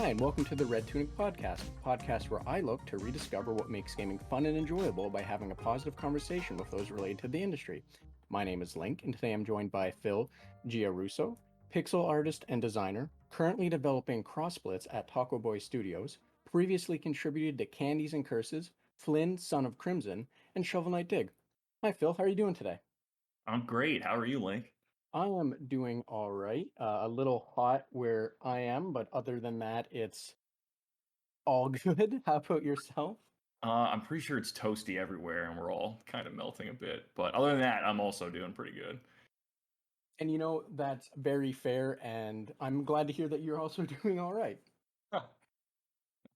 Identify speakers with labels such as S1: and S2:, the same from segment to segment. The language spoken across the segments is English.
S1: Hi, and welcome to the Red Tunic Podcast, a podcast where I look to rediscover what makes gaming fun and enjoyable by having a positive conversation with those related to the industry. My name is Link, and today I'm joined by Phil Giarrusso, pixel artist and designer, currently developing Cross Blitz at Tako Boy Studios, previously contributed to Candies N Curses, Flynn, Son of Crimson, and Shovel Knight Dig. Hi, Phil. How are you doing today?
S2: I'm great. How are you, Link?
S1: I am doing all right. A little hot where I am, but other than that, it's all good. How about yourself?
S2: I'm pretty sure it's toasty everywhere, and we're all kind of melting a bit. But other than that, I'm also doing pretty good.
S1: And that's very fair, and I'm glad to hear that you're also doing all right.
S2: Huh.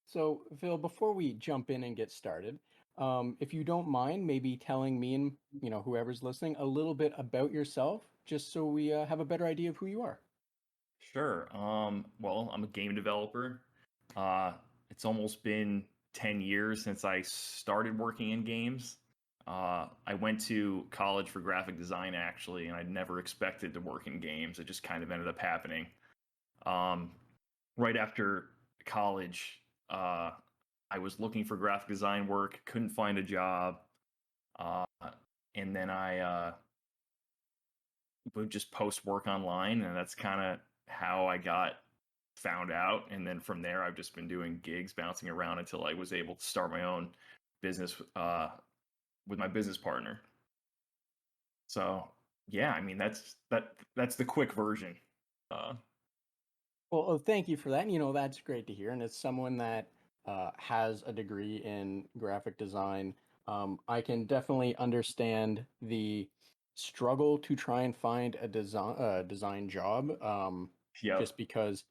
S1: So, Phil, before we jump in and get started, if you don't mind, maybe telling me and whoever's listening a little bit about yourself, just so we have a better idea of who you are.
S2: Sure. Well, I'm a game developer. It's almost been 10 years since I started working in games. I went to college for graphic design, actually, and I never expected to work in games. It just kind of ended up happening. Um, right after college, I was looking for graphic design work, couldn't find a job, uh, and then I would just post work online, and that's kind of how I got found out. And then from there, I've just been doing gigs, bouncing around until I was able to start my own business with my business partner. So yeah, I mean that's the quick version. Uh,
S1: Well, thank you for that. That's great to hear. And as someone that has a degree in graphic design, I can definitely understand the struggle to try and find a design job. Just
S2: yep.
S1: because,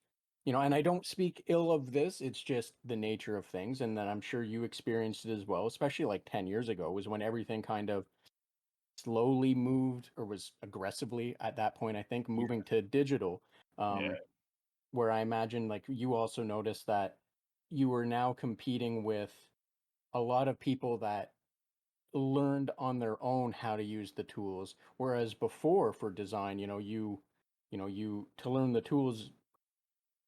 S1: and I don't speak ill of this. It's just the nature of things, and then I'm sure you experienced it as well. Especially like 10 years ago was when everything kind of slowly moved, or was aggressively at that point, I think,
S2: Yeah.
S1: moving to digital.
S2: Yeah.
S1: Where I imagine like you also noticed that you were now competing with a lot of people that learned on their own how to use the tools. Whereas before for design, you to learn the tools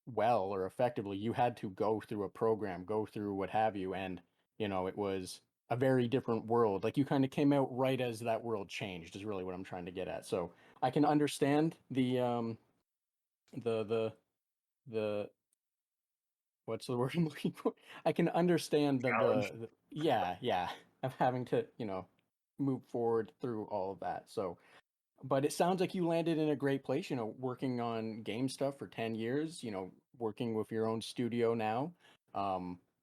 S1: well or effectively, you had to go through a program, go through what have you, and it was a very different world. Like you kind of came out right as that world changed is really what I'm trying to get at. So I can understand the the what's the word I'm looking for? I can understand
S2: Challenge.
S1: yeah, of having to, move forward through all of that. So, but it sounds like you landed in a great place, working on game stuff for 10 years, working with your own studio now.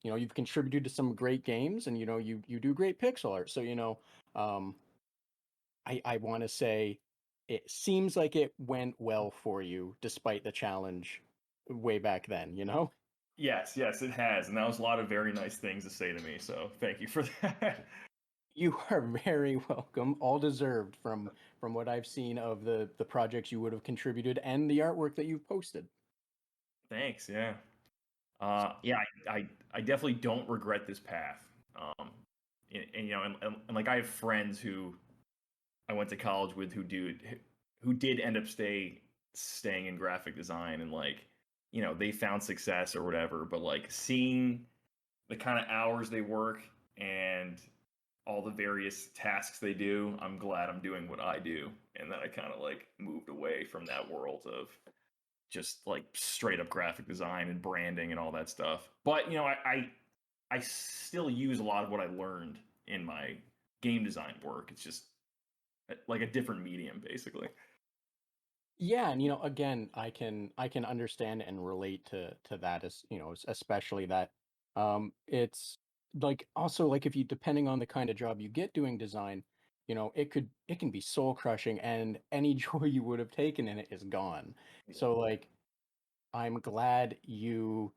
S1: You've contributed to some great games, and you do great pixel art. So, um I want to say it seems like it went well for you despite the challenge way back then.
S2: Yes, it has, and that was a lot of very nice things to say to me. So thank you for that.
S1: You are very welcome. All deserved from what I've seen of the projects you would have contributed and the artwork that you've posted.
S2: Thanks. Yeah. Yeah. I definitely don't regret this path. And like I have friends who I went to college with who did end up staying in graphic design, and like they found success or whatever. But like seeing the kind of hours they work and all the various tasks they do, I'm glad I'm doing what I do, and that I kind of like moved away from that world of just like straight up graphic design and branding and all that stuff. But I still use a lot of what I learned in my game design work. It's just like a different medium, basically.
S1: Yeah, and again, I can understand and relate to that, as especially that it's like also like if you depending on the kind of job you get doing design, it can be soul crushing, and any joy you would have taken in it is gone. So like I'm glad you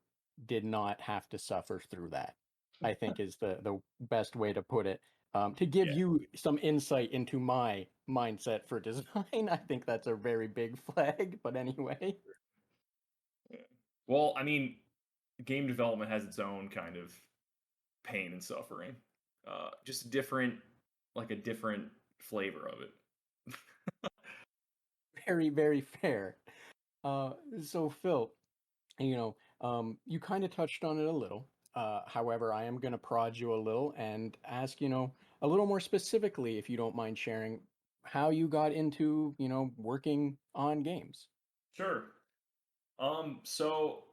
S1: did not have to suffer through that, I think is the best way to put it. To give
S2: Yeah.
S1: you some insight into my mindset for design, I think that's a very big flag. But anyway,
S2: Yeah. Well, I mean, game development has its own kind of pain and suffering. Just a different flavor of it.
S1: very, very fair. So Phil, you know, You kind of touched on it a little. However, I am going to prod you a little and ask, a little more specifically, if you don't mind sharing, how you got into, working on games.
S2: Sure. So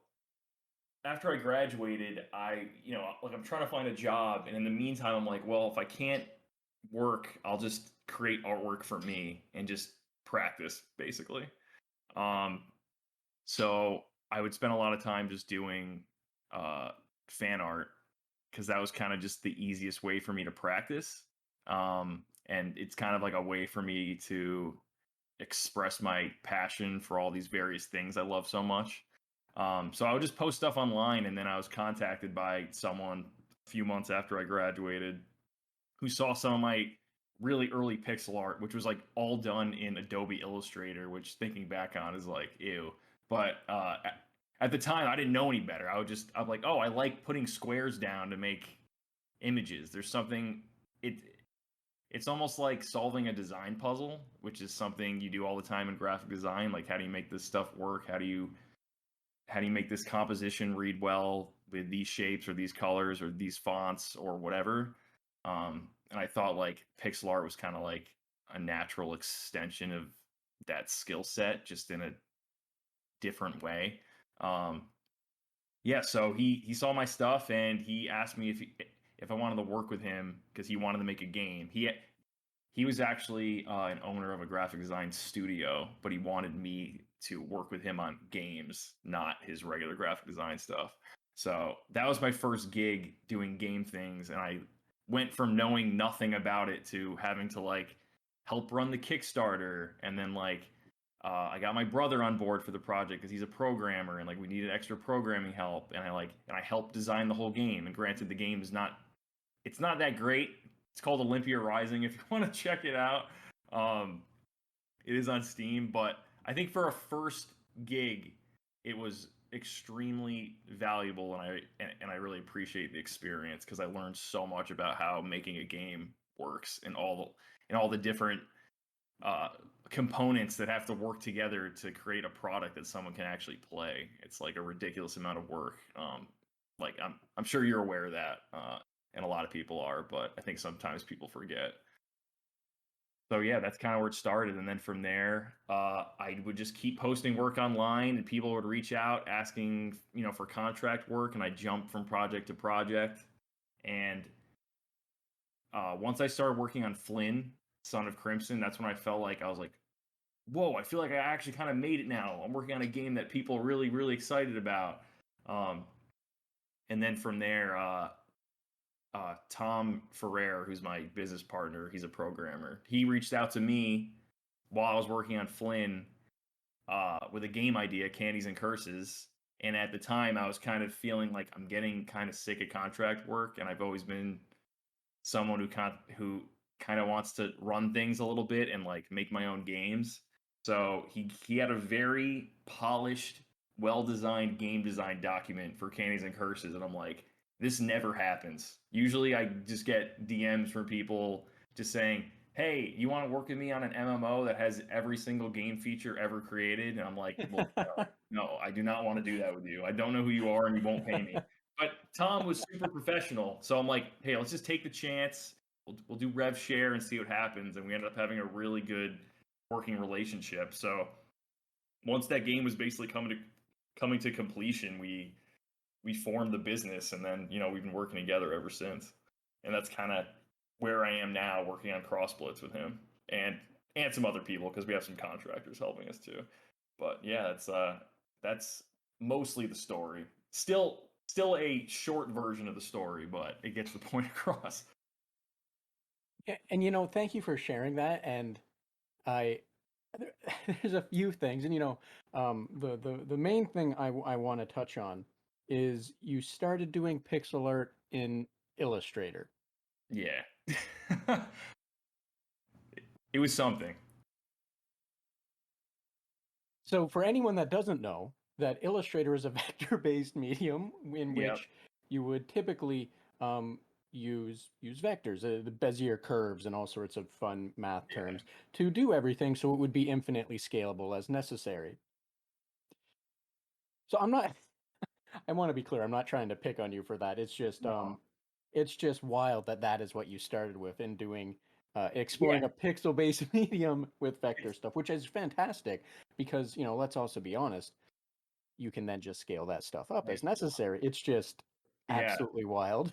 S2: after I graduated, like I'm trying to find a job, and in the meantime, I'm like, well, if I can't work, I'll just create artwork for me and just practice, basically. Um, so I would spend a lot of time just doing uh, fan art because that was kind of just the easiest way for me to practice. And it's kind of like a way for me to express my passion for all these various things I love so much. So I would just post stuff online, and then I was contacted by someone a few months after I graduated who saw some of my really early pixel art, which was like all done in Adobe Illustrator, which thinking back on is like ew. But at the time, I didn't know any better. I'm like, oh, I like putting squares down to make images. There's something it's almost like solving a design puzzle, which is something you do all the time in graphic design. Like, how do you make this stuff work? How do you make this composition read well with these shapes or these colors or these fonts or whatever? And I thought like pixel art was kind of like a natural extension of that skill set, just in a different way. Um, yeah, so he saw my stuff and he asked me if I wanted to work with him because he wanted to make a game. He was actually an owner of a graphic design studio, but he wanted me to work with him on games, not his regular graphic design stuff. So that was my first gig doing game things, and I went from knowing nothing about it to having to like help run the Kickstarter, and then like I got my brother on board for the project because he's a programmer, and like we needed extra programming help, and I helped design the whole game. And granted, the game is not it's not that great. It's called Olympia Rising. If you want to check it out, um, it is on Steam. But I think for a first gig, it was extremely valuable, and I really appreciate the experience because I learned so much about how making a game works and all the different uh, components that have to work together to create a product that someone can actually play. It's like a ridiculous amount of work. Like I'm sure you're aware of that, and a lot of people are, but I think sometimes people forget. So yeah, that's kind of where it started, and then from there, I would just keep posting work online, and people would reach out asking, for contract work, and I jumped from project to project. And once I started working on Flynn, Son of Crimson, that's when I felt like I was like, whoa, I feel like I actually kind of made it now. I'm working on a game that people are really, really excited about. Um, and then from there, Tom Ferrer, who's my business partner, he's a programmer. He reached out to me while I was working on Flynn with a game idea, Candies N Curses. And at the time, I was kind of feeling like I'm getting kind of sick of contract work, and I've always been someone who kind of wants to run things a little bit and like make my own games. So he had a very polished, well designed game design document for Candies N Curses, and I'm like, this never happens. Usually, I just get DMs from people just saying, "Hey, you want to work with me on an MMO that has every single game feature ever created?" And I'm like, "Well, no, I do not want to do that with you. I don't know who you are, and you won't pay me." But Tom was super professional, so I'm like, "Hey, let's just take the chance. We'll do rev share and see what happens." And we ended up having a really good working relationship. So once that game was basically coming to completion, we formed the business, and then we've been working together ever since. And that's kind of where I am now, working on Cross Blitz with him and some other people because we have some contractors helping us too. But yeah, that's mostly the story. Still a short version of the story, but it gets the point across.
S1: Yeah, and thank you for sharing that. And I there's a few things, and the main thing I want to touch on is you started doing pixel art in Illustrator.
S2: Yeah. It was something.
S1: So for anyone that doesn't know, that Illustrator is a vector-based medium in
S2: Yep.
S1: which you would typically use vectors, the Bezier curves, and all sorts of fun math
S2: Yeah.
S1: terms to do everything, so it would be infinitely scalable as necessary. So I want to be clear. I'm not trying to pick on you for that.
S2: No.
S1: It's just wild that that is what you started with in doing,
S2: Yeah.
S1: exploring a pixel-based medium with vector
S2: It's,
S1: stuff, which is fantastic because, let's also be honest, you can then just scale that stuff up as necessary. It's just
S2: yeah.
S1: absolutely wild.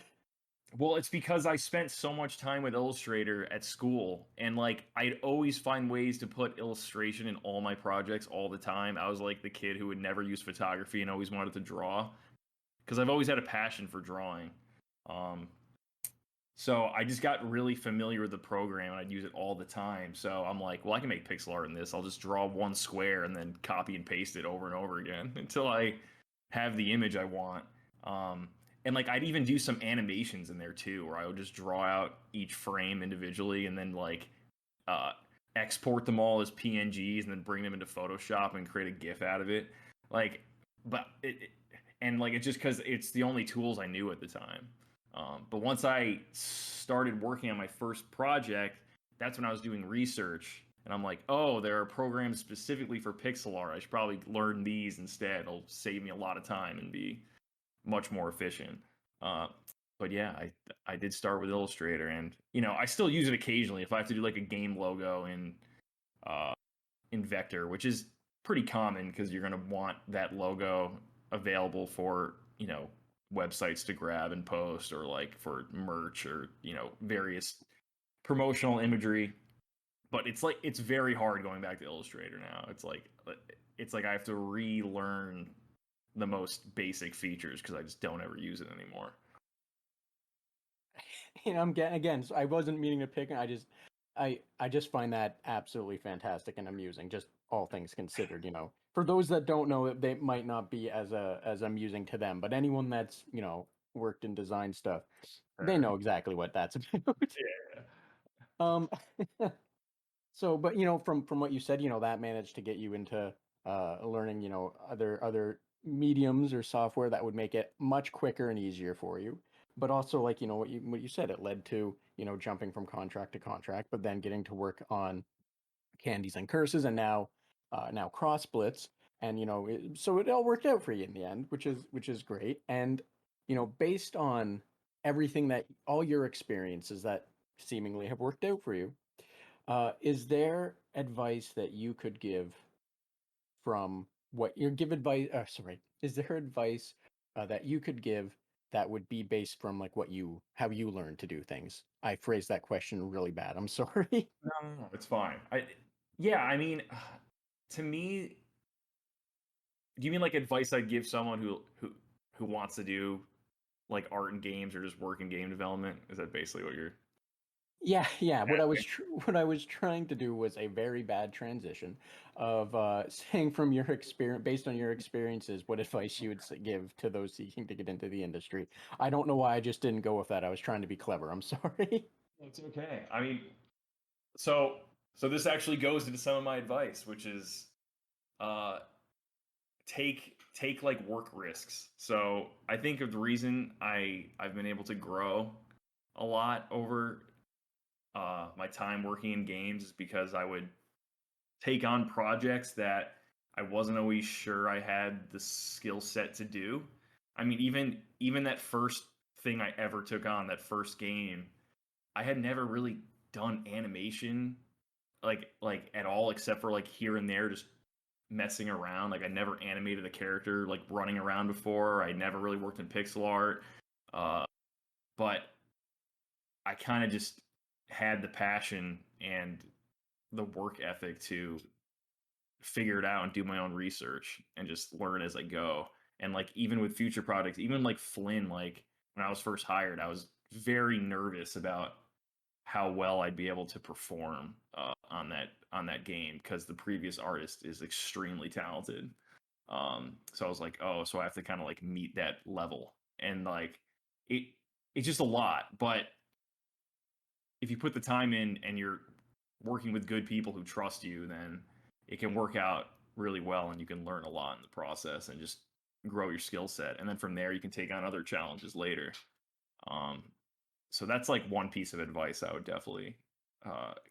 S2: Well, it's because I spent so much time with Illustrator at school, and like I'd always find ways to put illustration in all my projects all the time. I was like the kid who would never use photography and always wanted to draw because I've always had a passion for drawing. Um, so I just got really familiar with the program and I'd use it all the time. So I'm like, well, I can make pixel art in this. I'll just draw one square and then copy and paste it over and over again until I have the image I want. And like I'd even do some animations in there too, where I would just draw out each frame individually and then like uh, export them all as PNGs and then bring them into Photoshop and create a GIF out of it. Like, but and like it's just because it's the only tools I knew at the time. But once I started working on my first project, that's when I was doing research. And I'm like, oh, there are programs specifically for pixel art. I should probably learn these instead. It'll save me a lot of time and be much more efficient. Uh, but yeah, I did start with Illustrator, and I still use it occasionally if I have to do like a game logo uh, in Vector, which is pretty common because you're going to want that logo available for websites to grab and post, or like for merch, or various promotional imagery. But it's very hard going back to Illustrator now. It's like I have to relearn the most basic features because I just don't ever use it anymore.
S1: I'm getting again. So I wasn't meaning to pick. I just find that absolutely fantastic and amusing. Just all things considered, For those that don't know, they might not be as amusing to them, but anyone that's worked in design stuff, they
S2: Sure.
S1: know exactly what that's about.
S2: Yeah.
S1: um, so, but from what you said, that managed to get you into learning, other mediums or software that would make it much quicker and easier for you. But also, like what you said, it led to jumping from contract to contract, but then getting to work on Candies and Curses, and now Cross Blitz, and so it all worked out for you in the end, which is great. And based on everything that all your experiences that seemingly have worked out for you, is there advice that you could give from what you give advice? Sorry, is there advice that you could give that would be based from like how you learn to do things? I phrased that question really bad. I'm sorry.
S2: No, no, no, it's fine. Yeah, I mean, to me, do you mean like advice I'd give someone who wants to do like art and games or just work in game development? Is that basically what you're
S1: Yeah, yeah.
S2: asking?
S1: What I was trying to do was a very bad transition of saying from your experience, based on your experiences, what advice you would give to those seeking to get into the industry. I don't know why I just didn't go with that. I was trying to be clever. I'm sorry.
S2: It's okay. I mean, so this actually goes into some of my advice, which is uh take like work risks. So I think of the reason I've been able to grow a lot over my time working in games is because I would take on projects that I wasn't always sure I had the skill set to do. I mean, even that first thing I ever took on, that first game, I had never really done animation like at all, except for like here and there, just messing around. Like I never animated a character like running around before. I never really worked in pixel art. Uh, but I kind of just had the passion and the work ethic to figure it out and do my own research and just learn as I go. And like even with future projects, even like Flynn, like when I was first hired, I was very nervous about how well I'd be able to perform on that game because the previous artist is extremely talented. So I was like, oh, so I have to kind of like meet that level, and like it it's just a lot. But if you put the time in and you're working with good people who trust you, then it can work out really well, and you can learn a lot in the process and just grow your skill set. And then from there, you can take on other challenges later. Um, so that's like one piece of advice I would definitely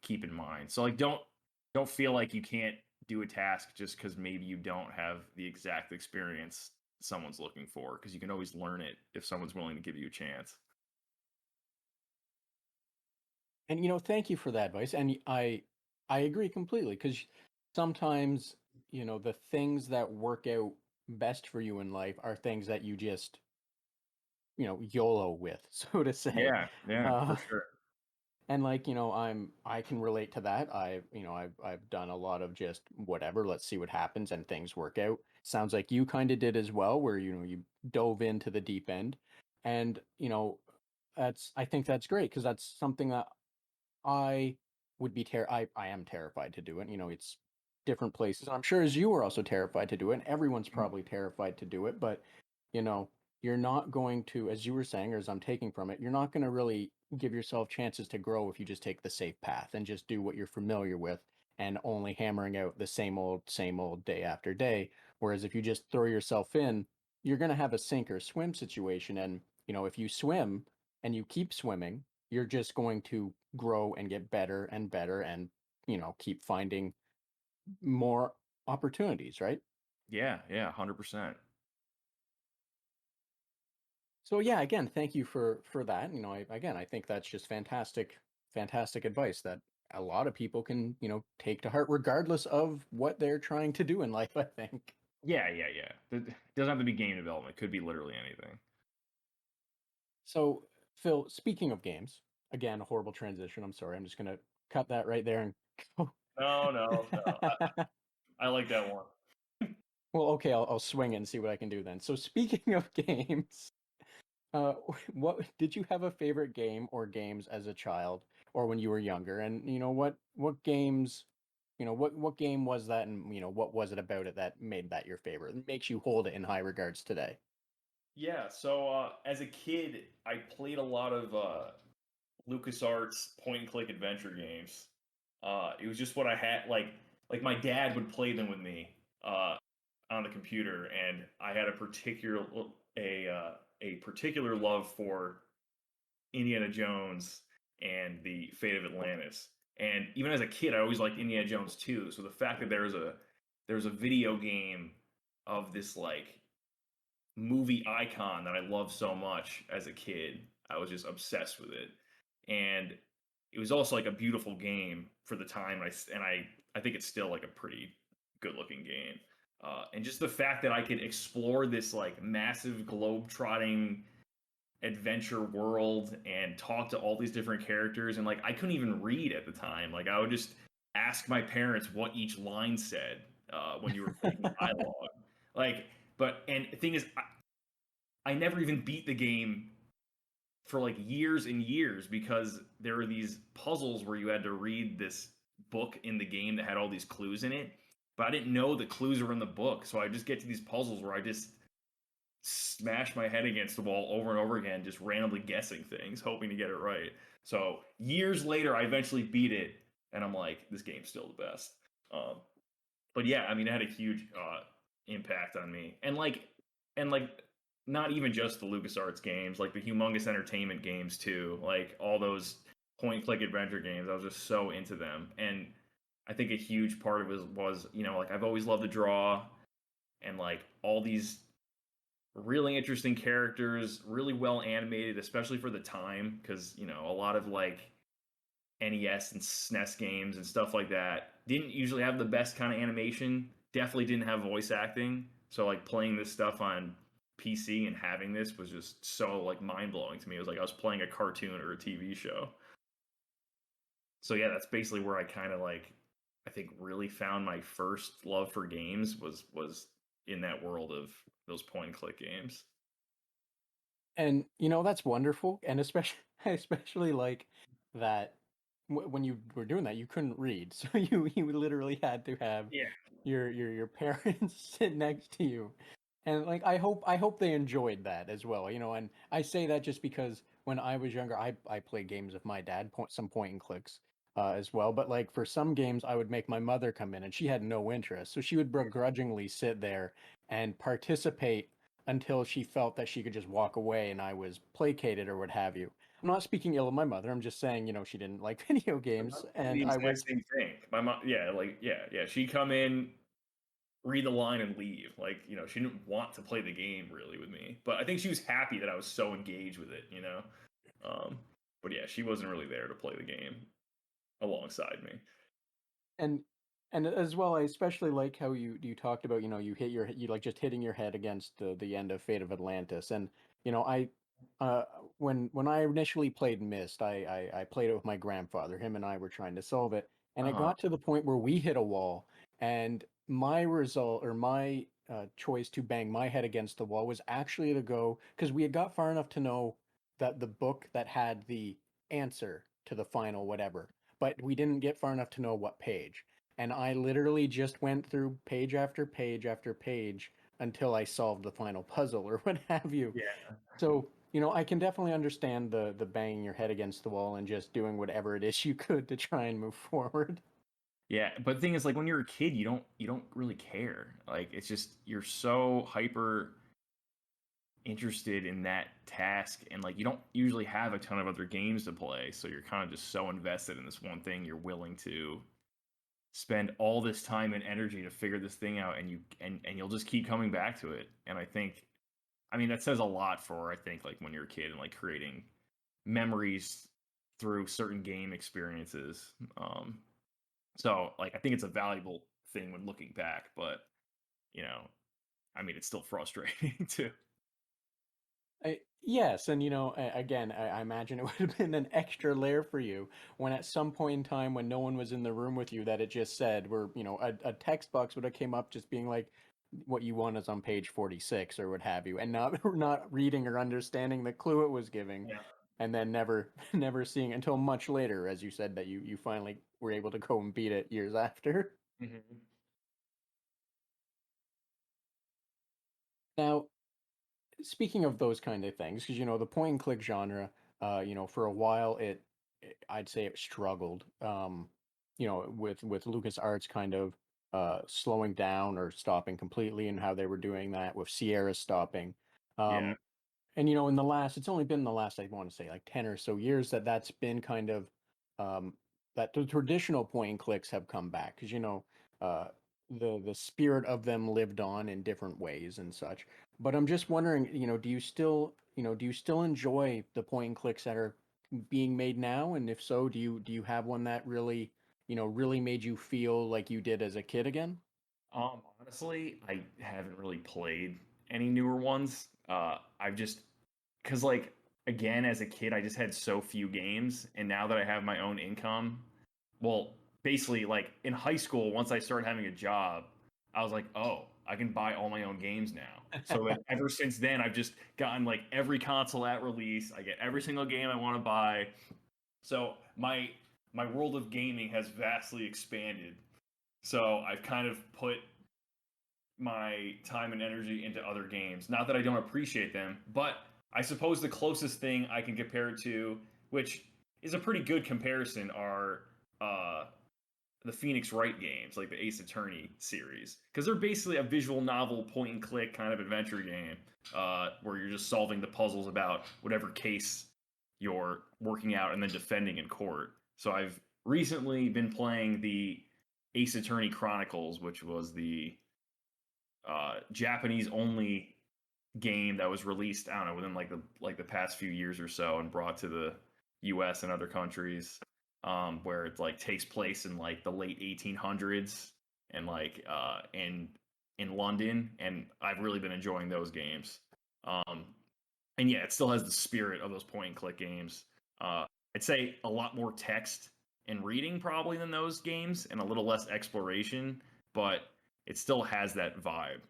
S2: keep in mind. So like don't feel like you can't do a task just because maybe you don't have the exact experience someone's looking for, because you can always learn it if someone's willing to give you a chance.
S1: And thank you for that advice. And I agree completely because sometimes, the things that work out best for you in life are things that you just, YOLO with, so to say.
S2: Yeah, yeah, for
S1: Uh,
S2: sure.
S1: and like, I can relate to that. I've done a lot of just whatever, let's see what happens and things work out. Sounds like you kind of did as well, where, you dove into the deep end. And, I think that's great because that's something that I would be I am terrified to do it. It's different places. I'm sure as you are also terrified to do it, and everyone's
S2: Mm.
S1: probably terrified to do it, but you know, you're not going to, as you were saying, or as I'm taking from it, you're not going to really give yourself chances to grow if you just take the safe path and just do what you're familiar with and only hammering out the same old day after day. Whereas if you just throw yourself in, you're going to have a sink or swim situation. And, if you swim and you keep swimming, you're just going to grow and get better and better and keep finding more opportunities, right?
S2: Yeah, yeah, 100%.
S1: So yeah, again, thank you for that. I think that's just fantastic advice that a lot of people can take to heart regardless of what they're trying to do in life, I think.
S2: Yeah, yeah, yeah. It doesn't have to be game development. It could be literally anything.
S1: So Phil, speaking of games, again, a horrible transition, I'm sorry, I'm just gonna cut that right there and go.
S2: No, no, no. I like that one.
S1: Well, okay, I'll swing it and see what I can do then. So speaking of games, Uh, what did you have a favorite game or games as a child or when you were younger? And what games, what game was that, and what was it about it that made that your favorite? It makes you hold it in high regards today.
S2: Yeah, so as a kid, I played a lot of LucasArts point and click adventure games. It was just what I had. Like my dad would play them with me on the computer, and I had a particular love for Indiana Jones and the Fate of Atlantis. And even as a kid, I always liked Indiana Jones too. So the fact that there's a video game of this like movie icon that I loved so much as a kid, I was just obsessed with it. And it was also like a beautiful game for the time. I think it's still like a pretty good looking game. And just the fact that I could explore this like massive globe trotting adventure world and talk to all these different characters, and like I couldn't even read at the time. Like I would just ask my parents what each line said when you were reading dialogue. Like, but and the thing is, I never even beat the game for like years and years because there were these puzzles where you had to read this book in the game that had all these clues in it, but I didn't know the clues were in the book. So I just get to these puzzles where I just smash my head against the wall over and over again, just randomly guessing things, hoping to get it right. So years later, I eventually beat it, and I'm like, this game's still the best. But yeah, I mean, it had a huge impact on me, and like, not even just the LucasArts games, like the Humongous Entertainment games too, like all those point click adventure games. I was just so into them, and I think a huge part of it was like I've always loved to draw, and like all these really interesting characters, really well animated, especially for the time, because a lot of like NES and SNES games and stuff like that didn't usually have the best kind of animation. Definitely didn't have voice acting. So like playing this stuff on PC and having this was just so like mind blowing to me. It was like I was playing a cartoon or a TV show. So yeah, that's basically where I kind of like I think really found my first love for games was in that world of those point and click games.
S1: And that's wonderful, and especially especially like that when you were doing that, you couldn't read, so you literally had to have
S2: Yeah.
S1: your parents sit next to you, and like I hope they enjoyed that as well, and I say that just because when I was younger, I played games with my dad, some point and clicks, as well, but like for some games, I would make my mother come in, and she had no interest, so she would begrudgingly sit there and participate until she felt that she could just walk away and I was placated or what have you. I'm not speaking ill of my mother. I'm just saying, she didn't like video
S2: My
S1: games
S2: mom did the
S1: and I
S2: exact
S1: was
S2: same thing. My mom, yeah, like yeah, yeah. She'd come in. read the line and leave. Like, she didn't want to play the game really with me, but I think she was happy that I was so engaged with it. Um, but yeah, she wasn't really there to play the game alongside me.
S1: And as well, I especially like how you talked about, you hit you like just hitting your head against the end of Fate of Atlantis. And I uh when I initially played Myst, I played it with my grandfather. Him and I were trying to solve it, and it
S2: Uh-huh.
S1: got to the point where we hit a wall, and my result, or my choice to bang my head against the wall, was actually to go, because we had got far enough to know that the book that had the answer to the final whatever, but we didn't get far enough to know what page. And I literally just went through page after page after page until I solved the final puzzle or what have you.
S2: Yeah.
S1: So, I can definitely understand the banging your head against the wall and just doing whatever it is you could to try and move forward.
S2: Yeah, but the thing is, like, when you're a kid, you don't really care. Like, it's just you're so hyper interested in that task, and like you don't usually have a ton of other games to play, so you're kind of just so invested in this one thing, you're willing to spend all this time and energy to figure this thing out, and you'll just keep coming back to it. And I mean, that says a lot for, I think, like when you're a kid and like creating memories through certain game experiences. So like I think it's a valuable thing when looking back, but you know, I mean, it's still frustrating too.
S1: Yes, and again, I imagine it would have been an extra layer for you when at some point in time when no one was in the room with you that it just said, where a text box would have came up just being like, what you want is on page 46 or what have you, and not not reading or understanding the clue it was giving,
S2: Yeah.
S1: and then never never seeing until much later, as you said, that you finally were able to go and beat it years after.
S2: Mhm.
S1: Now, speaking of those kind of things, because the point and click genre, for a while I'd say it struggled. With LucasArts kind of slowing down or stopping completely, and how they were doing that with Sierra stopping.
S2: Yeah.
S1: Um, and in the last, it's only been the last, I want to say, like 10 or so years that's been kind of um that the traditional point and clicks have come back, because uh the spirit of them lived on in different ways and such. But I'm just wondering, do you still enjoy the point and clicks that are being made now? And if so, do you have one that really, really made you feel like you did as a kid again?
S2: Honestly, I haven't really played any newer ones. I've just because like again, as a kid, I just had so few games, and now that I have my own income, well, basically like in high school, once I started having a job, I was like, oh, I can buy all my own games now. So then ever since then, I've just gotten like every console at release. I get every single game I want to buy. So my world of gaming has vastly expanded. So I've kind of put my time and energy into other games. Not that I don't appreciate them, but I suppose the closest thing I can compare it to, which is a pretty good comparison, are the Phoenix Wright games, like the Ace Attorney series, because they're basically a visual novel, point and click kind of adventure game, where you're just solving the puzzles about whatever case you're working out and then defending in court. So I've recently been playing the Ace Attorney Chronicles, which was the Japanese only game that was released, I don't know, within like the past few years or so, and brought to the U.S. and other countries, where it like takes place in like the late 1800s, and like in London, and I've really been enjoying those games. And yeah, it still has the spirit of those point and click games. I'd say a lot more text and reading probably than those games, and a little less exploration, but it still has that vibe.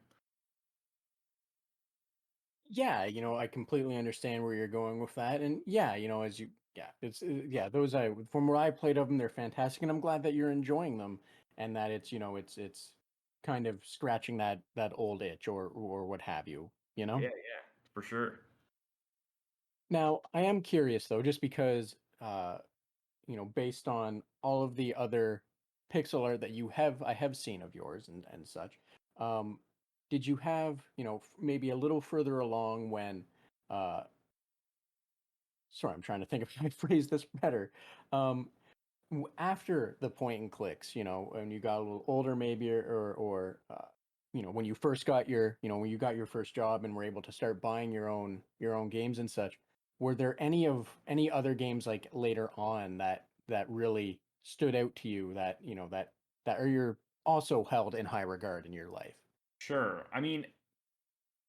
S1: Yeah, I completely understand where you're going with that. And yeah, yeah, those from what I played of them, they're fantastic, and I'm glad that you're enjoying them, and that it's kind of scratching that old itch or what have you.
S2: Yeah, yeah, for sure.
S1: Now, I am curious though, just because based on all of the other pixel art that I have seen of yours and such, um, did you have, maybe a little further along when uh sorry, I'm trying to think of how I phrase this better. Um, after the point and clicks, when you got a little older, maybe, or when you first got when you got your first job and were able to start buying your own games and such, were there any other games like later on that really stood out to you that, that are you're also held in high regard in your life?
S2: Sure. I mean,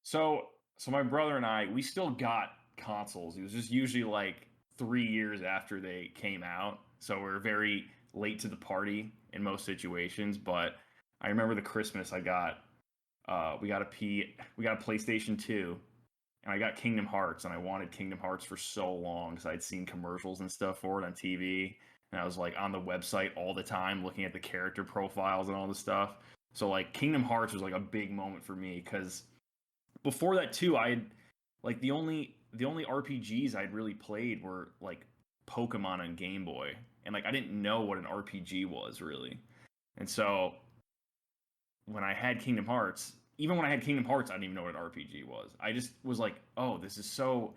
S2: so my brother and I, we still got consoles. It was just usually like 3 years after they came out, so we're very late to the party in most situations. But I remember the Christmas I got, we got a PlayStation 2, and I got Kingdom Hearts, and I wanted Kingdom Hearts for so long because I'd seen commercials and stuff for it on TV, and I was like on the website all the time looking at the character profiles and all this stuff. So like Kingdom Hearts was like a big moment for me because before that too, I had like the only RPGs I'd really played were like Pokemon on Game Boy, and like I didn't know what an RPG was really, and so when I had Kingdom Hearts, even when I had Kingdom Hearts, I didn't even know what an RPG was. I just was like, oh, this is so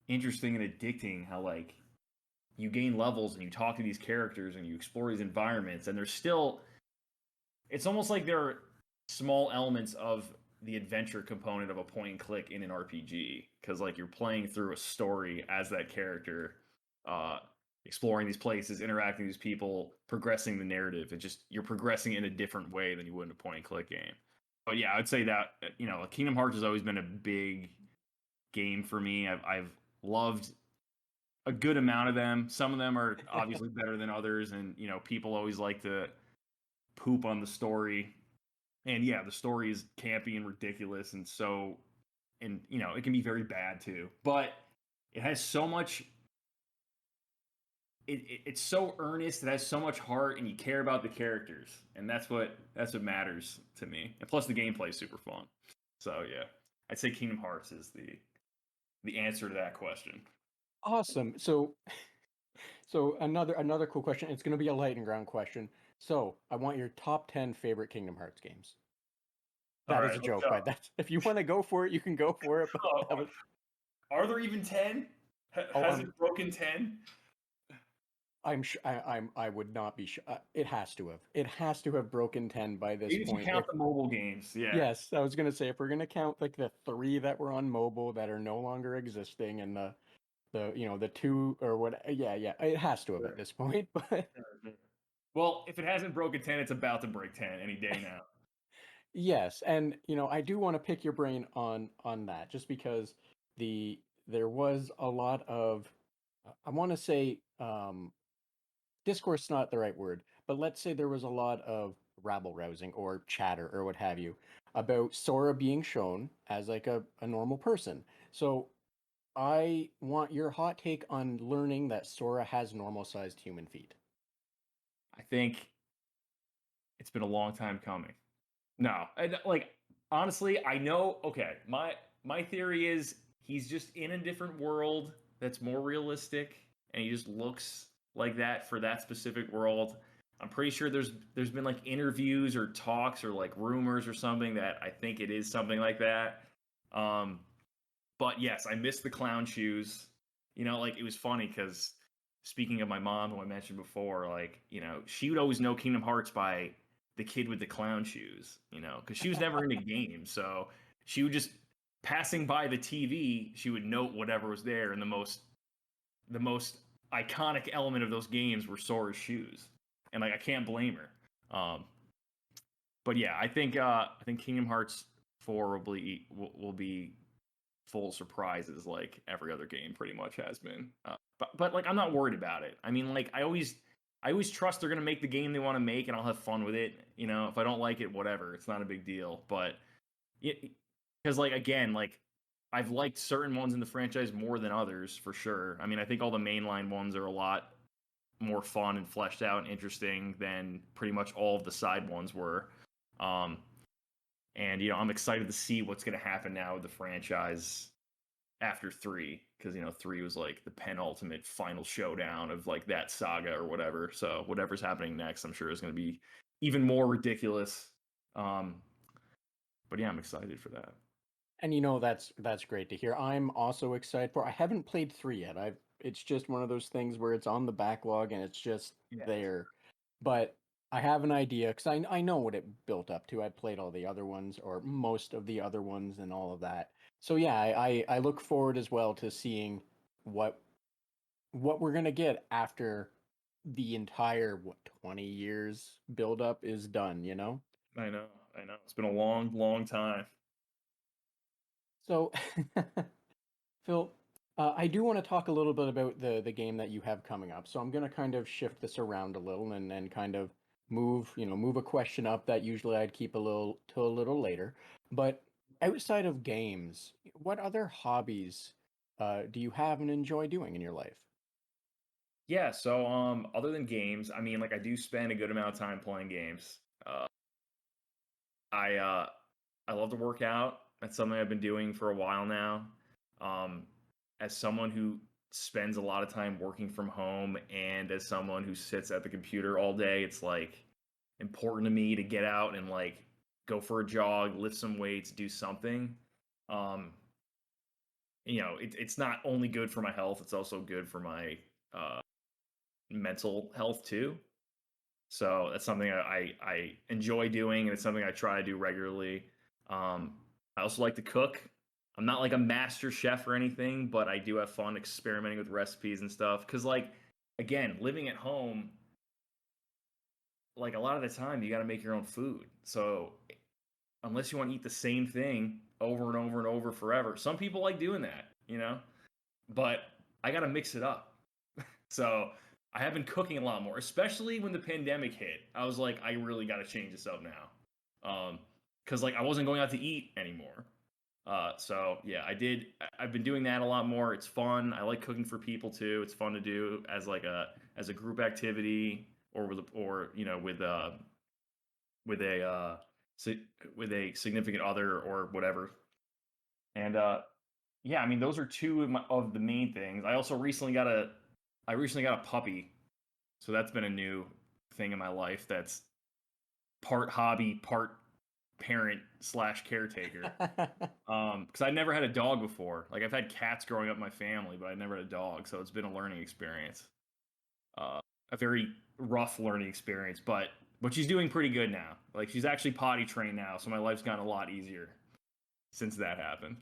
S2: interesting and addicting how like you gain levels and you talk to these characters and you explore these environments and there's still it's almost like there are small elements of the adventure component of a point and click in an RPG because like you're playing through a story as that character, uh, exploring these places, interacting with these people, progressing the narrative. It just you're progressing in a different way than you would in a point and click game. But yeah, I'd say that Kingdom Hearts has always been a big game for me. I've loved a good amount of them. Some of them are obviously better than others, and people always like to poop on the story. And yeah, the story is campy and ridiculous, and it can be very bad too. But it has so much. It's so earnest. It has so much heart, and you care about the characters, and that's what matters to me. And plus, the gameplay is super fun. So yeah, I'd say Kingdom Hearts is the answer to that question.
S1: Awesome. So another cool question. It's going to be a lightning round question. So I want your top 10 favorite Kingdom Hearts games.
S2: All
S1: That is
S2: right,
S1: a
S2: let's
S1: joke,
S2: go.
S1: but that's if you want to go for it, you can go for it. But
S2: Oh,
S1: that was
S2: are there even 10?
S1: oh,
S2: Has it broken 10?
S1: I'm sure I would not be sure. It has to have. It has to have broken 10 by this
S2: Maybe if you
S1: point.
S2: count
S1: If
S2: the mobile games, yeah.
S1: yes, I was gonna say if we're gonna count like the three that were on mobile that are no longer existing and the two or what, yeah, it has to have at
S2: Sure,
S1: this point. But
S2: sure. Well, if it hasn't broken 10, it's about to break 10 any day now.
S1: yes, and I do want to pick your brain on that just because there was a lot of I want to say discourse is not the right word, but let's say there was a lot of rabble rousing or chatter or what have you about Sora being shown as like a normal person. So I want your hot take on learning that Sora has normal sized human feet.
S2: I think it's been a long time coming. No, like honestly, I know. Okay, my theory is he's just in a different world that's more realistic, and he just looks like that for that specific world. I'm pretty sure there's been like interviews or talks or like rumors or something that I think it is something like that. Um, but yes, I missed the clown shoes. Like it was funny because speaking of my mom, who I mentioned before, like she would always know Kingdom Hearts by the kid with the clown shoes, because she was never in a game. So she would just passing by the TV, she would note whatever was there, and the most iconic element of those games were Sora's shoes, and like I can't blame her. But yeah, I think Kingdom Hearts 4 will be full of surprises like every other game pretty much has been. But like I'm not worried about it. I mean, like I always trust they're gonna make the game they want to make, and I'll have fun with it. If I don't like it, whatever, it's not a big deal. But because like again, like I've liked certain ones in the franchise more than others for sure. I mean, I think all the mainline ones are a lot more fun and fleshed out and interesting than pretty much all of the side ones were. Um, and I'm excited to see what's going to happen now with the franchise after three, because three was like the penultimate final showdown of like that saga or whatever. So whatever's happening next, I'm sure is going to be even more ridiculous. Um, but yeah, I'm excited for that.
S1: And that's great to hear. I'm also excited for. I haven't played 3 yet. It's just one of those things where it's on the backlog and it's just
S2: Yeah.
S1: there. But I have an idea because I know what it built up to. I played all the other ones or most of the other ones and all of that. So yeah, I look forward as well to seeing what what we're gonna get after the entire 20 years build up is done, you know?
S2: I know, I know. It's been a long, long time.
S1: So Phil, I do want to talk a little bit about the game that you have coming up. So I'm going to kind of shift this around a little and kind of move, move a question up that usually I'd keep a little to a little later. But outside of games, what other hobbies do you have and enjoy doing in your life?
S2: Yeah, so other than games, I mean like I do spend a good amount of time playing games. I I love to work out. That's something I've been doing for a while now. Um, as someone who spends a lot of time working from home and as someone who sits at the computer all day, it's like important to me to get out and like go for a jog, lift some weights, do something. Um, it's not only good for my health; it's also good for my uh, mental health too. So that's something I enjoy doing, and it's something I try to do regularly. I also like to cook. I'm not like a master chef or anything, but I do have fun experimenting with recipes and stuff. Because, like, again, living at home, like a lot of the time, you got to make your own food. So unless you want to eat the same thing over and over and over forever, some people like doing that, But I got to mix it up. So I have been cooking a lot more, especially when the pandemic hit. I was like, I really got to change this up now, because like I wasn't going out to eat anymore. So yeah, I've been doing that a lot more. It's fun. I like cooking for people too. It's fun to do as like a group activity or with a with a significant other or whatever. And yeah, I mean those are two of the main things. I recently got a puppy, so that's been a new thing in my life. That's part hobby, part parent slash caretaker. Because I never had a dog before. Like I've had cats growing up in my family, but I never had a dog, so it's been a learning experience. Uh, a very rough learning experience, but she's doing pretty good now. Like she's actually potty trained now, so my life's gotten a lot easier since that happened.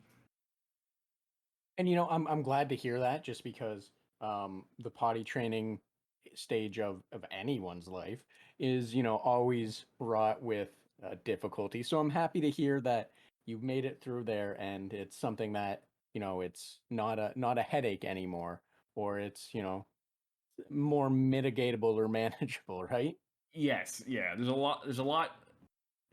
S1: And I'm glad to hear that just because the potty training stage of anyone's life is, always wrought with difficulty. So I'm happy to hear that you've made it through there and it's something that, it's not a headache anymore or it's, more mitigatable or manageable, right?
S2: Yes, yeah. There's a lot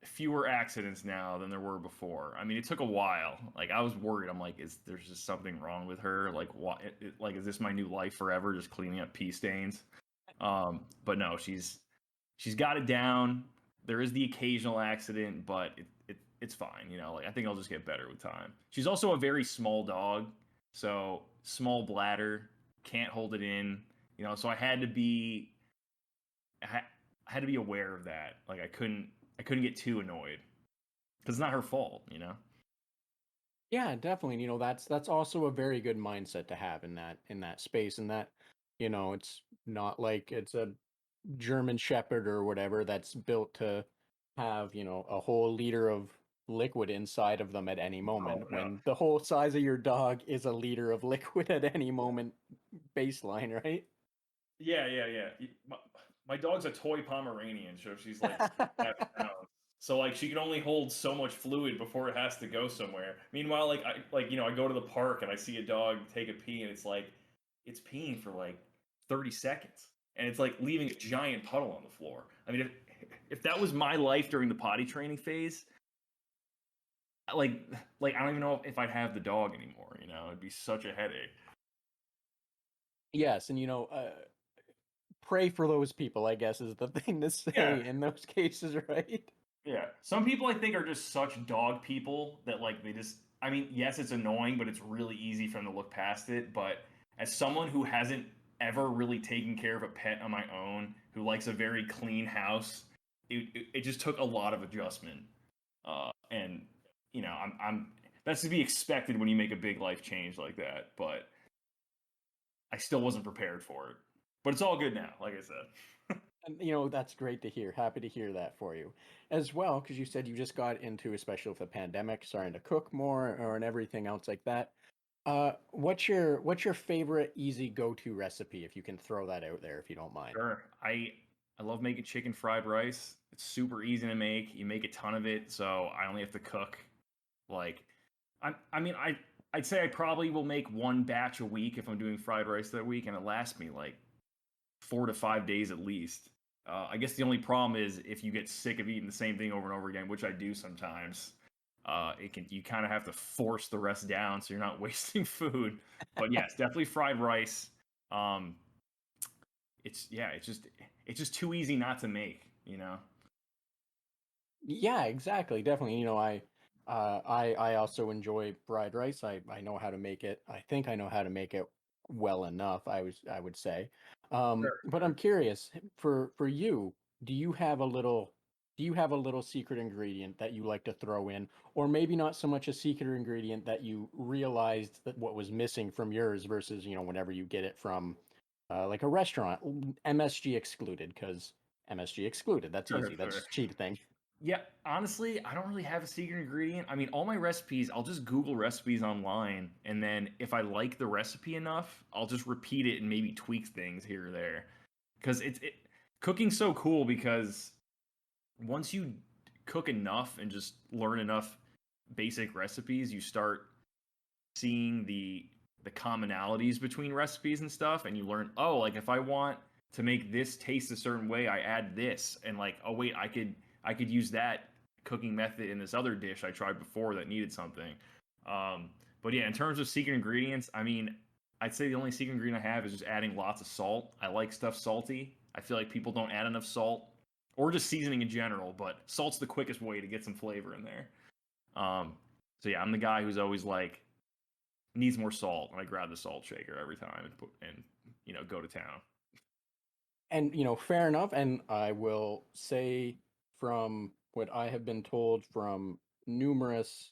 S2: fewer accidents now than there were before. I mean, it took a while. Like I was worried. I'm like, is there's just something wrong with her? Like, what? Like, is this my new life forever? Just cleaning up pee stains. But no, she's got it down. There is the occasional accident, but it's fine. Like I think I'll just get better with time. She's also a very small dog, so small bladder, can't hold it in. So I had to be aware of that. Like I couldn't get too annoyed because it's not her fault.
S1: Yeah, definitely. That's also a very good mindset to have in that space and that, it's not like it's a German Shepherd or whatever that's built to have, a whole liter of liquid inside of them at any
S2: Oh
S1: moment
S2: no.
S1: when the whole size of your dog is a liter of liquid at any moment baseline, right?
S2: Yeah, yeah, yeah. My dog's a toy Pomeranian, so she's like 6.5 pounds. So like she can only hold so much fluid before it has to go somewhere. Meanwhile, I go to the park and I see a dog take a pee and it's peeing for like 30 seconds. And it's like leaving a giant puddle on the floor. I mean, if that was my life during the potty training phase, like I don't even know if I'd have the dog anymore. It'd be such a headache.
S1: Yes, and pray for those people, I guess is the thing to
S2: Yeah,
S1: say in those cases, right?
S2: yeah. Some people I think are just such dog people that like they just I mean, yes, it's annoying, but it's really easy for them to look past it. But as someone who hasn't ever really taken care of a pet on my own, who likes a very clean house, it just took a lot of adjustment. And I'm that's to be expected when you make a big life change like that. But I still wasn't prepared for it. But it's all good now, like I said.
S1: And, that's great to hear. Happy to hear that for you as well, because you said you just got into, especially with the pandemic, starting to cook more or and everything else like that. What's your favorite easy go-to recipe, if you can throw that out there, if you don't mind?
S2: Sure. I love making chicken fried rice. It's super easy to make. You make a ton of it, so I only have to cook like I mean I'd say I probably will make one batch a week if I'm doing fried rice that week, and it lasts me like 4 to 5 days at least. I guess the only problem is if you get sick of eating the same thing over and over again, which I do sometimes. You kind of have to force the rest down so you're not wasting food. But yes, definitely fried rice. Um, it's just too easy not to make, you know.
S1: Yeah, exactly. Definitely. I also enjoy fried rice. I know how to make it. I think I know how to make it well enough, I would say.
S2: Sure,
S1: But I'm
S2: sure.
S1: curious, for you, do you have a little do you have a little secret ingredient that you like to throw in, or maybe not so much a secret ingredient that you realized that what was missing from yours versus, whenever you get it from like a restaurant, MSG excluded, because MSG excluded. That's
S2: Sure,
S1: easy.
S2: sure.
S1: That's cheating.
S2: Yeah, honestly, I don't really have a secret ingredient. I mean, all my recipes, I'll just Google recipes online, and then if I like the recipe enough, I'll just repeat it and maybe tweak things here or there. Because cooking's so cool because once you cook enough and just learn enough basic recipes, you start seeing the commonalities between recipes and stuff, and you learn, oh, like if I want to make this taste a certain way, I add this, and like, oh wait, I could use that cooking method in this other dish I tried before that needed something. Um, but yeah, in terms of secret ingredients, I mean, I'd say the only secret ingredient I have is just adding lots of salt. I like stuff salty. I feel like people don't add enough salt, or just seasoning in general, but salt's the quickest way to get some flavor in there. Um, so yeah, I'm the guy who's always like needs more salt, and I grab the salt shaker every time and go to town.
S1: And fair enough. And I will say, from what I have been told from numerous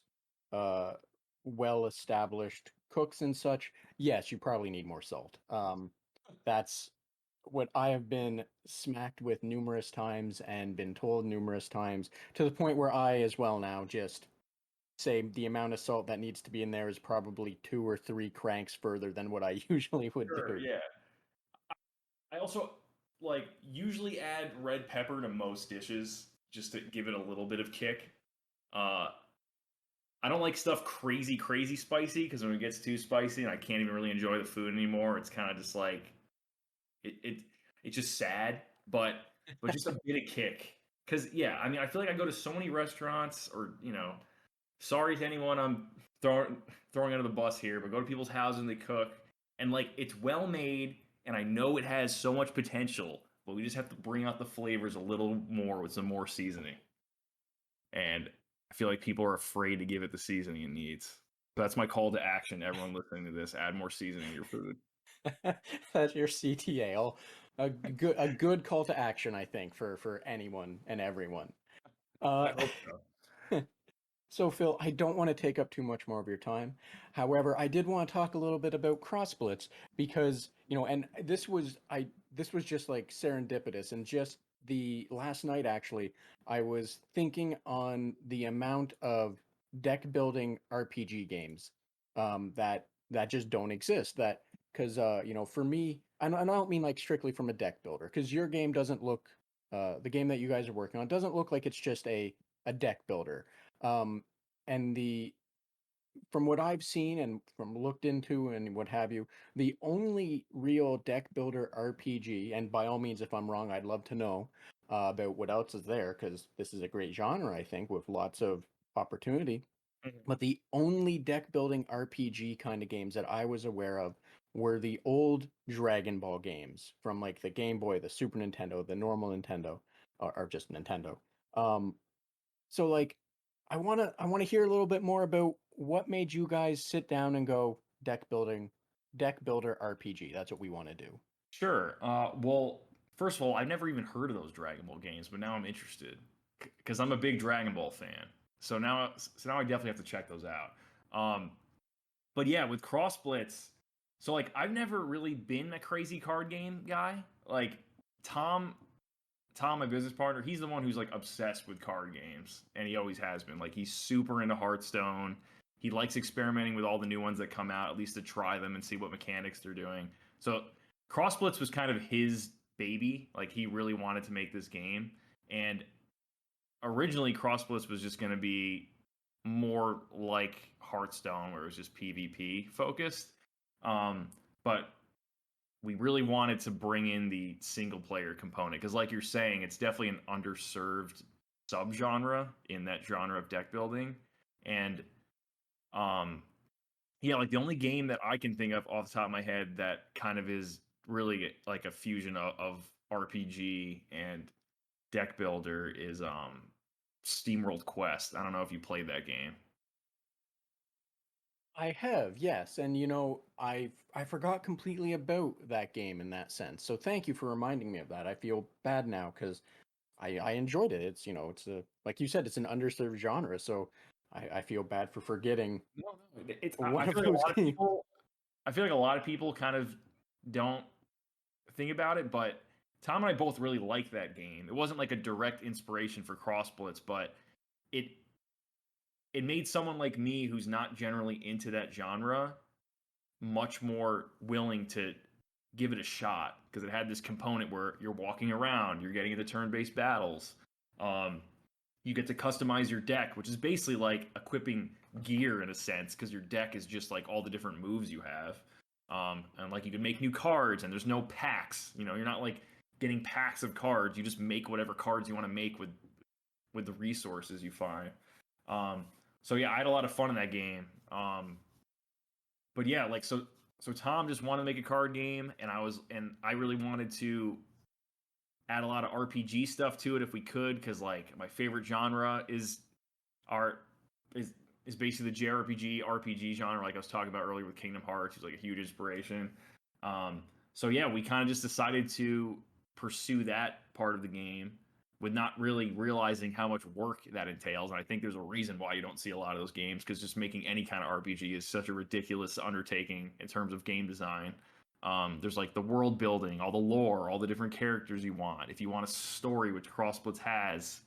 S1: uh well-established cooks and such, yes, you probably need more salt. That's what I have been smacked with numerous times and been told numerous times, to the point where I as well now just say the amount of salt that needs to be in there is probably 2 or 3 cranks further than what I usually would
S2: Sure,
S1: do.
S2: yeah. I also like usually add red pepper to most dishes just to give it a little bit of kick. Uh, I don't like stuff crazy, crazy spicy because when it gets too spicy and I can't even really enjoy the food anymore, it's kind of just like it it's just sad, but just a bit of kick. Because yeah, I mean, I feel like I go to so many restaurants, or sorry to anyone I'm throwing under the bus here, but go to people's houses and they cook, and like it's well made, and I know it has so much potential, but we just have to bring out the flavors a little more with some more seasoning. And I feel like people are afraid to give it the seasoning it needs. So that's my call to action. Everyone listening to this, add more seasoning to your food.
S1: That's your CTA. A good call to action, I think, for anyone and everyone.
S2: I
S1: Uh,
S2: hope so.
S1: so Phil, I don't want to take up too much more of your time. However, I did want to talk a little bit about Cross Blitz, because, and this was just like serendipitous, and just the last night actually, I was thinking on the amount of deck building RPG games that just don't exist. That because for me, and I don't mean like strictly from a deck builder, because your game doesn't look the game that you guys are working on doesn't look like it's just a deck builder. Um, and the From what I've seen and from looked into and what have you, the only real deck builder RPG, and by all means, if I'm wrong, I'd love to know about what else is there, because this is a great genre, I think, with lots of opportunity.
S2: Mhm.
S1: But the only deck building RPG kind of games that I was aware of were the old Dragon Ball games from like the Game Boy, the Super Nintendo, the normal Nintendo, or just Nintendo. Um, so like I wanna hear a little bit more about what made you guys sit down and go deck builder RPG. That's what we want to do.
S2: Sure. Well, first of all, I've never even heard of those Dragon Ball games, but now I'm interested because I'm a big Dragon Ball fan. So now I definitely have to check those out. Um, but yeah, with Cross Blitz, so like I've never really been a crazy card game guy. Like Tom Tom, my business partner, he's the one who's like obsessed with card games, and he always has been. Like he's super into Hearthstone. He likes experimenting with all the new ones that come out, at least to try them and see what mechanics they're doing. So Cross Blitz was kind of his baby. Like he really wanted to make this game, and originally Cross Blitz was just going to be more like Hearthstone, where it was just PvP focused. But we really wanted to bring in the single player component because, like you're saying, it's definitely an underserved subgenre in that genre of deck building. And yeah, like the only game that I can think of off the top of my head that kind of is really like a fusion of RPG and deck builder is SteamWorld Quest. I don't know if you played that game.
S1: I have, yes, and I forgot completely about that game in that sense. So thank you for reminding me of that. I feel bad now because I enjoyed it. It's it's a like you said, it's an underserved genre. So I feel bad for forgetting
S2: No, it's
S1: one
S2: I
S1: of
S2: feel like a
S1: those
S2: lot of
S1: games.
S2: people I feel like a lot of people kind of don't think about it, but Tom and I both really like that game. It wasn't like a direct inspiration for Cross Blitz, but it it made someone like me who's not generally into that genre much more willing to give it a shot because it had this component where you're walking around, you're getting into turn-based battles. Um, you get to customize your deck, which is basically like equipping gear in a sense, because your deck is just like all the different moves you have. And like you can make new cards, and there's no packs. You're not like getting packs of cards. You just make whatever cards you want to make with the resources you find. Um, so yeah, I had a lot of fun in that game. But yeah, like so Tom just wanted to make a card game, and I really wanted to add a lot of RPG stuff to it if we could, because like my favorite genre art is basically the JRPG RPG genre, like I was talking about earlier with Kingdom Hearts. It's like a huge inspiration. So yeah, we kind of just decided to pursue that part of the game with not really realizing how much work that entails. And I think there's a reason why you don't see a lot of those games, because just making any kind of RPG is such a ridiculous undertaking in terms of game design. There's like the world building, all the lore, all the different characters you want. If you want a story, which CrossBlitz has,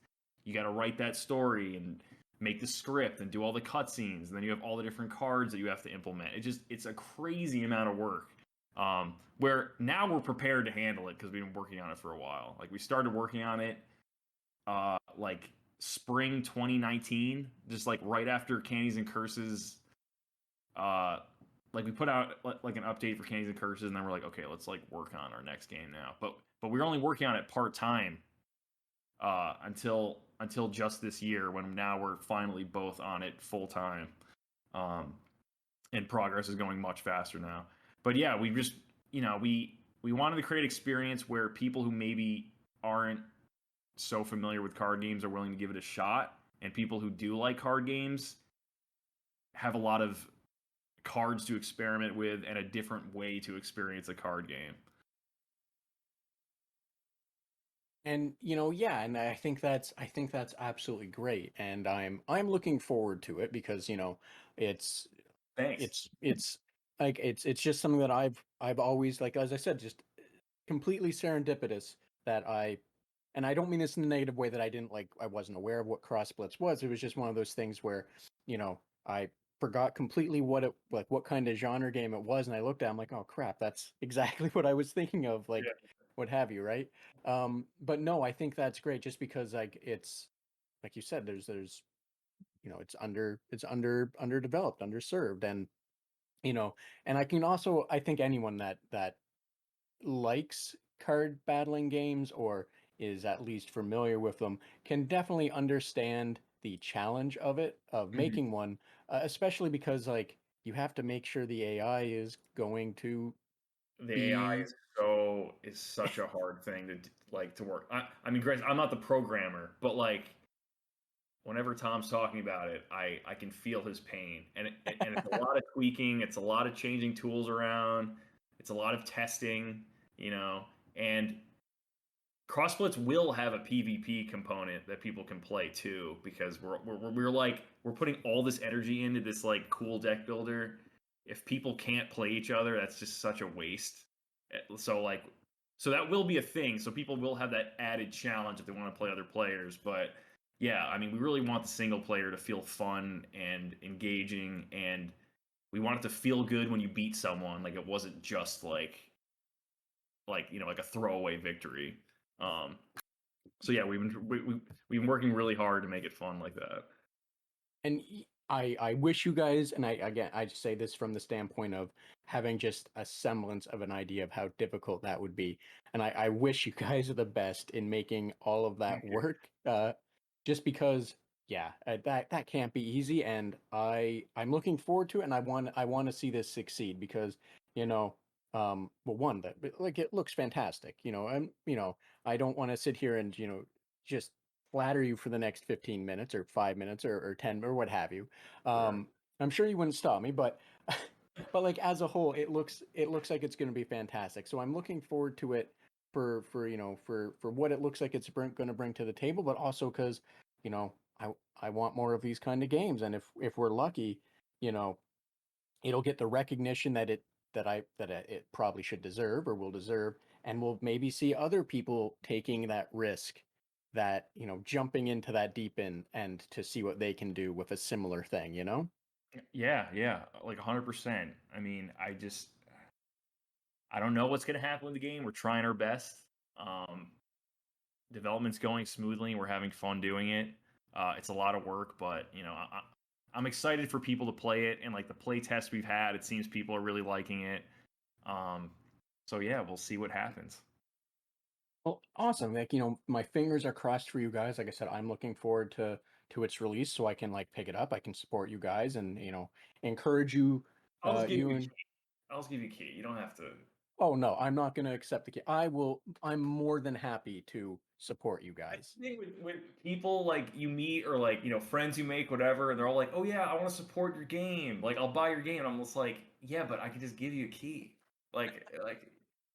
S2: you got to write that story and make the script and do all the cutscenes. And then you have all the different cards that you have to implement. It's a crazy amount of work. Where now we're prepared to handle it because we've been working on it for a while. Like we started working on it like spring 2019, just like right after Candies N Curses. Like we put out like an update for Candies N Curses, and then we're like, okay, let's like work on our next game now. But we were only working on it part time until just this year, when now we're finally both on it full time. Um, and progress is going much faster now. But yeah, we just we wanted to create experience where people who maybe aren't so familiar with card games are willing to give it a shot, and people who do like card games have a lot of cards to experiment with and a different way to experience a card game.
S1: And yeah, and I think that's absolutely great, and I'm looking forward to it because it's
S2: Thanks.
S1: it's like it's just something that I've always, like, as I said, just completely serendipitous that and I don't mean this in a negative way, that I wasn't aware of what Cross Blitz was. It was just one of those things where, I forgot completely what kind of genre game it was, and I looked at it, I'm like, oh crap, that's exactly what I was thinking of, like
S2: Yeah.
S1: what have you, right? But no, I think that's great just because, like, it's like you said, there's it's underdeveloped, underserved, and you know, and I think anyone that likes card battling games, or is at least familiar with them, can definitely understand the challenge of
S2: Mhm.
S1: making one, especially because, like, you have to make sure the AI is going to
S2: The AI
S1: be.
S2: is such a hard thing to work. I mean, granted, I'm not the programmer, but like whenever Tom's talking about it, I can feel his pain, and it's a lot of tweaking, it's a lot of changing tools around, it's a lot of testing, and CrossBlitz will have a PvP component that people can play too, because we're putting all this energy into this like cool deck builder. If people can't play each other, that's just such a waste. So like So that will be a thing. So people will have that added challenge if they want to play other players. But yeah, I mean, we really want the single player to feel fun and engaging, and we want it to feel good when you beat someone. Like it wasn't just like like a throwaway victory. Um, so yeah, we've been working really hard to make it fun like that.
S1: And I wish you guys, and I just say this from the standpoint of having just a semblance of an idea of how difficult that would be. And I wish you guys are the best in making all of that
S2: Thank you.
S1: work. Just because, yeah, that can't be easy. And I'm looking forward to it, and I want to see this succeed because, well, one, that like it looks fantastic, and I don't want to sit here and just flatter you for the next 15 minutes or 5 minutes or 10 or what have you.
S2: Sure.
S1: I'm sure you wouldn't stop me, but but like as a whole, it looks like it's going to be fantastic. So I'm looking forward to it for what it looks like it's going to bring to the table, but also because you know I want more of these kind of games, and if we're lucky, you know it'll get the recognition that it probably should deserve or will deserve, and we'll maybe see other people taking that risk, that jumping into that deep end and to see what they can do with a similar thing.
S2: Yeah, yeah, like 100%. I mean, I don't know what's going to happen with the game. We're trying our best. Um, Development's going smoothly. We're having fun doing it. It's a lot of work, but I'm excited for people to play it. And like the play tests we've had, it seems people are really liking it. Um, so yeah, we'll see what happens.
S1: Well, awesome. Like, my fingers are crossed for you guys. Like I said, I'm looking forward to its release so I can like pick it up. I can support you guys and, encourage you,
S2: I'll just give
S1: you
S2: you a
S1: and
S2: key. I'll just give you a key. You don't have to.
S1: oh no, I'm not going to accept the I'm more than happy to support you
S2: I
S1: guys.
S2: think with people like you meet or like friends you make, whatever, and they're all like, "Oh yeah, I want to support your game. Like I'll buy your game." And I'm just like, "Yeah, but I can just give you a key." Like like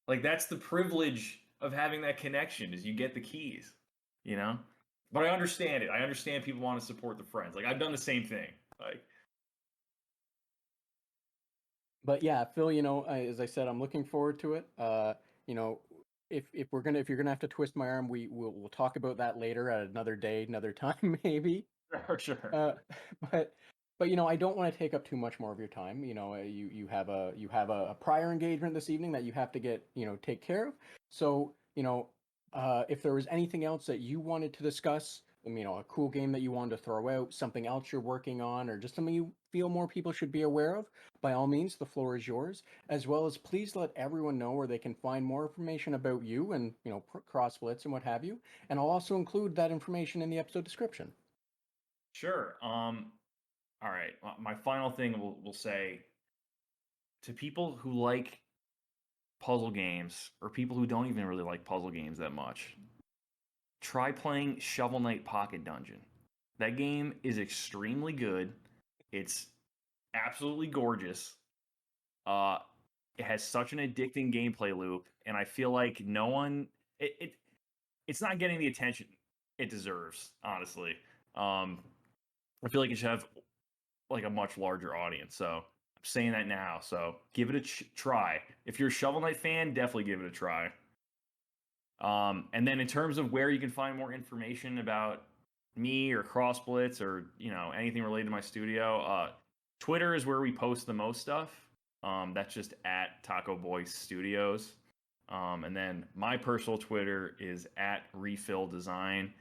S2: like that's the privilege of having that connection is you get the keys, you know. But I understand it. I understand people want to support their friends. Like I've done the same thing. Like
S1: But yeah, Phil, as I said, I'm looking forward to it. You know, if you're gonna have to twist my arm, we'll talk about that later at another day, another time, maybe.
S2: for sure.
S1: Uh, but I don't want to take up too much more of your time. You have a prior engagement this evening that you have to get take care of. So if there was anything else that you wanted to discuss, a cool game that you wanted to throw out, something else you're working on, or just something you feel more people should be aware of, by all means, the floor is yours. As well as please let everyone know where they can find more information about you and Cross Blitz and what have you. And I'll also include that information in the episode description.
S2: Sure. All right. My final thing will say to people who like puzzle games or people who don't even really like puzzle games that much, try playing Shovel Knight Pocket Dungeon. That game is extremely good. It's absolutely gorgeous. Uh, it has such an addicting gameplay loop, and I feel like no one it's not getting the attention it deserves. Honestly, I feel like it should have like a much larger audience. So I'm saying that now. So give it a try. If you're a Shovel Knight fan, definitely give it a try. And then in terms of where you can find more information about me or Cross Blitz or anything related to my studio, Twitter is where we post the most stuff. That's just at Tako Boy Studios. And then my personal Twitter is at Refill Design.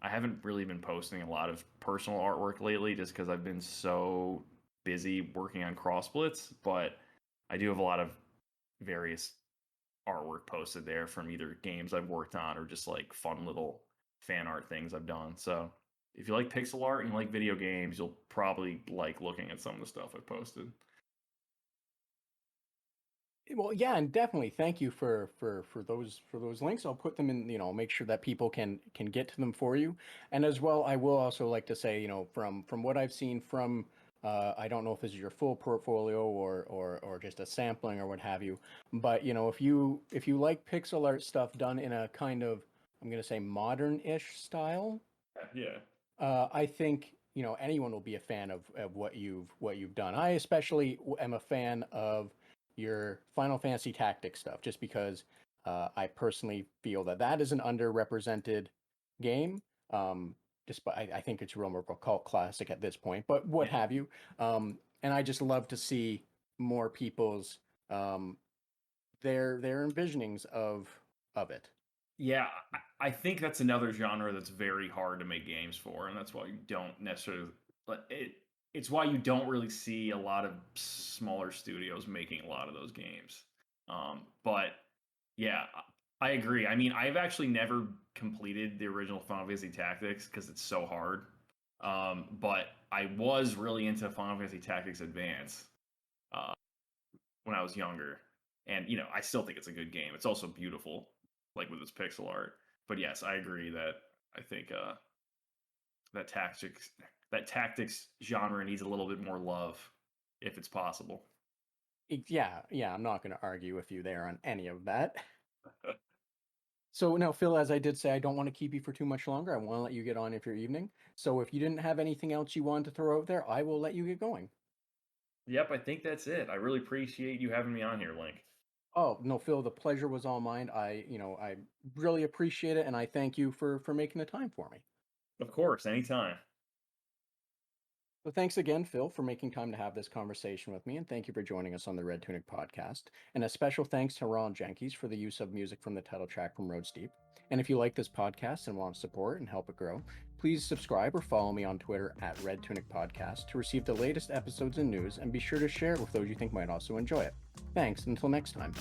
S2: I haven't really been posting a lot of personal artwork lately just because I've been so busy working on Cross Blitz, but I do have a lot of various artwork posted there from either games I've worked on or just like fun little fan art things I've done. So if you like pixel art and you like video games, you'll probably like looking at some of the stuff I posted.
S1: Well, yeah, and definitely thank you for those links. I'll put them in, make sure that people can get to them for you. And as well, I will also like to say, from what I've seen from I don't know if this is your full portfolio or just a sampling or what have you, but if you like pixel art stuff done in a kind of, I'm gonna say, modern-ish style,
S2: Yeah.
S1: I think anyone will be a fan of what you've done. I especially am a fan of your Final Fantasy Tactics stuff, just because I personally feel that that is an underrepresented game. Despite I think it's real more of a cult classic at this point, but what
S2: Yeah.
S1: have you. And I just love to see more people's um, their envisionings of it.
S2: Yeah, I think that's another genre that's very hard to make games for, and that's why you don't necessarily. But it's why you don't really see a lot of smaller studios making a lot of those games. But yeah, I agree. I mean, I've actually never completed the original Final Fantasy Tactics because it's so hard. But I was really into Final Fantasy Tactics Advance uh, when I was younger, and I still think it's a good game. It's also beautiful, like with its pixel art. But yes, I agree that I think that tactics genre needs a little bit more love, if it's possible.
S1: Yeah, yeah, I'm not going to argue with you there on any of that. So now, Phil, as I did say, I don't want to keep you for too much longer. I want to let you get on with your evening. So if you didn't have anything else you wanted to throw out there, I will let you get going.
S2: Yep, I think that's it. I really appreciate you having me on here, Link.
S1: Oh, no, Phil, the pleasure was all mine. I really appreciate it, and I thank you for making the time for me.
S2: Of course, anytime.
S1: So thanks again, Phil, for making time to have this conversation with me, and thank you for joining us on the Red Tunic podcast. And a special thanks to Ron Jenkins for the use of music from the title track from Road Steep. And if you like this podcast and want to support and help it grow, please subscribe or follow me on Twitter at Red Tunic Podcast to receive the latest episodes and news, and be sure to share it with those you think might also enjoy it. Thanks, until next time.